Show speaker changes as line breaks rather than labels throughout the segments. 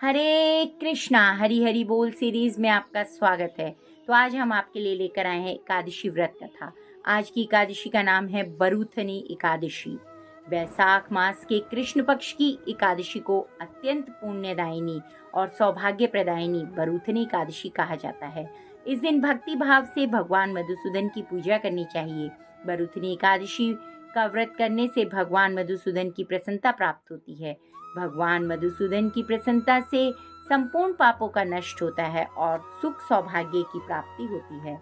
हरे कृष्णा हरि हरि बोल सीरीज में आपका स्वागत है। तो आज हम आपके लिए लेकर आए हैं एकादशी व्रत कथा। आज की एकादशी का नाम है बरूथनी एकादशी। वैसाख मास के कृष्ण पक्ष की एकादशी को अत्यंत पुण्यदायिनी और सौभाग्य प्रदायिनी बरूथनी एकादशी कहा जाता है। इस दिन भक्ति भाव से भगवान मधुसूदन की पूजा करनी चाहिए। बरूथनी एकादशी का व्रत करने से भगवान मधुसूदन की प्रसन्नता प्राप्त होती है। भगवान मधुसूदन की प्रसन्नता से संपूर्ण पापों का नष्ट होता है और सुख सौभाग्य की प्राप्ति होती है।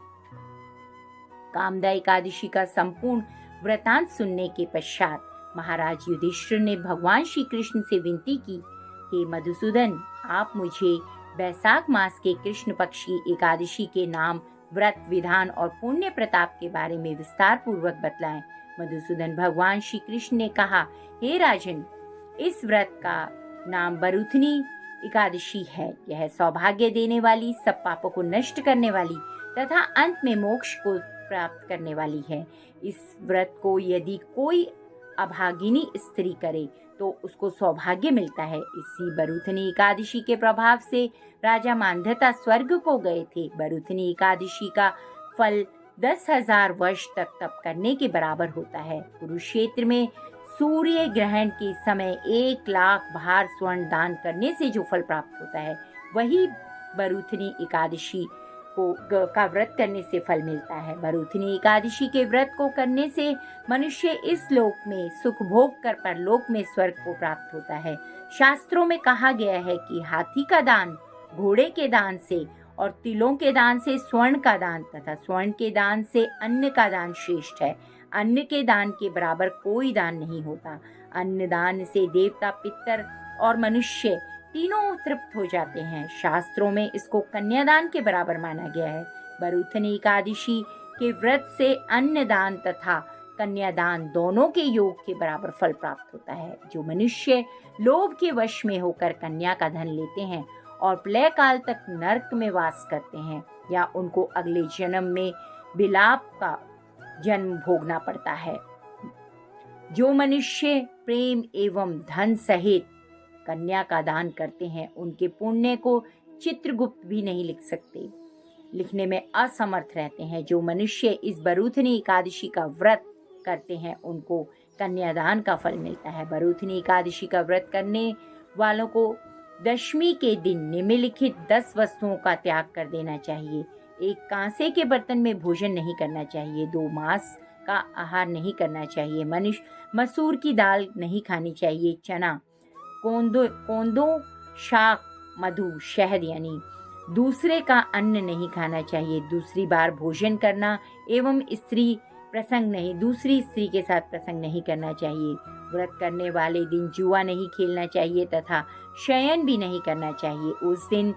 कामदा एकादशी का संपूर्ण वृतांत सुनने के पश्चात महाराज युधिष्ठिर ने भगवान श्री कृष्ण से विनती की, हे मधुसूदन, आप मुझे वैसाख मास के कृष्ण पक्ष की एकादशी के नाम, व्रत विधान और पुण्य प्रताप के बारे में विस्तार पूर्वक बतलाएं। मधुसूदन भगवान श्री कृष्ण ने कहा, हे राजन, इस व्रत का नाम बरूथनी एकादशी है। यह सौभाग्य देने वाली, सब पापों को नष्ट करने वाली तथा अंत में मोक्ष को प्राप्त करने वाली है। इस व्रत को यदि कोई अभागिनी स्त्री करे तो उसको सौभाग्य मिलता है। इसी बरूथनी एकादशी के प्रभाव से राजा मांधाता स्वर्ग को गए थे। बरूथनी एकादशी का फल 10,000 वर्ष तक तप करने के बराबर होता है। कुरुक्षेत्र में सूर्य ग्रहण के समय 1,00,000 भार स्वर्ण दान करने से जो फल प्राप्त होता है, वही बरूथनी एकादशी का व्रत करने से फल मिलता है। बरूथनी एकादशी के व्रत को करने से मनुष्य इस लोक में सुख भोग कर परलोक में स्वर्ग को प्राप्त होता है। शास्त्रों में कहा गया है कि हाथी का दान घोड़े के दान से और तिलों के दान से स्वर्ण का दान तथा स्वर्ण के दान से अन्न का दान श्रेष्ठ है। अन्न के दान के बराबर कोई दान नहीं होता। अन्न दान से देवता, पितर और मनुष्य तीनों तृप्त हो जाते हैं। शास्त्रों में इसको कन्यादान के बराबर माना गया है। बरूथनी एकादशी के व्रत से अन्न दान तथा कन्यादान दोनों के योग के बराबर फल प्राप्त होता है। जो मनुष्य लोभ के वश में होकर कन्या का धन लेते हैं और प्रलय काल तक नरक में वास करते हैं, या उनको अगले जन्म में विलाप का जन्म भोगना पड़ता है। जो मनुष्य प्रेम एवं धन सहित कन्या का दान करते हैं, उनके पुण्य को चित्रगुप्त भी नहीं लिख सकते, लिखने में असमर्थ रहते हैं। जो मनुष्य इस बरूथनी एकादशी का व्रत करते हैं, उनको कन्यादान का फल मिलता है। बरूथनी एकादशी का व्रत करने वालों को दशमी के दिन निम्नलिखित 10 वस्तुओं का त्याग कर देना चाहिए। एक कांसे के बर्तन में भोजन नहीं करना चाहिए। 2 मांस का आहार नहीं करना चाहिए। मसूर की दाल नहीं खानी चाहिए। चना, कोंदो, शाक, मधु, शहद यानी दूसरे का अन्न नहीं खाना चाहिए। दूसरी बार भोजन करना एवं दूसरी स्त्री के साथ प्रसंग नहीं करना चाहिए। व्रत करने वाले दिन जुआ नहीं खेलना चाहिए तथा शयन भी नहीं करना चाहिए। उस दिन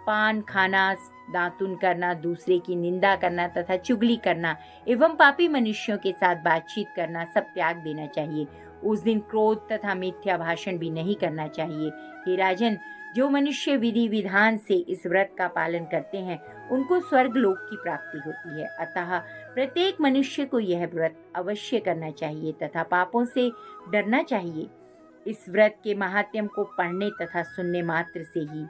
पान खाना, दातुन करना, दूसरे की निंदा करना तथा चुगली करना एवं पापी मनुष्यों के साथ बातचीत करना सब त्याग देना चाहिए। उस दिन क्रोध तथा मिथ्या भाषण भी नहीं करना चाहिए। हे राजन, जो मनुष्य विधि विधान से इस व्रत का पालन करते हैं, उनको स्वर्ग लोक की प्राप्ति होती है। अतः प्रत्येक मनुष्य को यह व्रत अवश्य करना चाहिए तथा पापों से डरना चाहिए। इस व्रत के महात्म्य को पढ़ने तथा सुनने मात्र से ही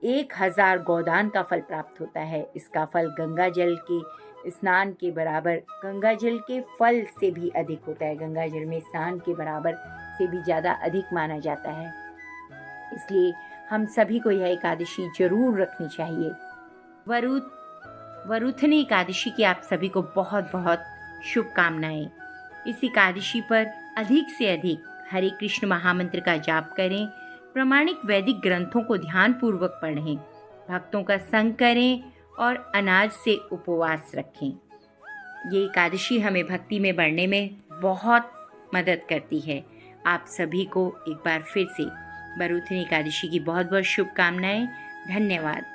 1,000 गोदान का फल प्राप्त होता है। इसका फल गंगा जल के स्नान के बराबर, गंगा जल के फल से भी अधिक होता है। गंगा जल में स्नान के बराबर से भी ज्यादा अधिक माना जाता है। इसलिए हम सभी को यह एकादशी जरूर रखनी चाहिए। वरूथनी एकादशी की आप सभी को बहुत बहुत शुभकामनाएं। इस एकादशी पर अधिक से अधिक हरे कृष्ण महामंत्र का जाप करें, प्रामाणिक वैदिक ग्रंथों को ध्यान पूर्वक पढ़ें, भक्तों का संग करें और अनाज से उपवास रखें। ये एकादशी हमें भक्ति में बढ़ने में बहुत मदद करती है। आप सभी को एक बार फिर से बरूथनी एकादशी की बहुत बहुत शुभकामनाएं। धन्यवाद।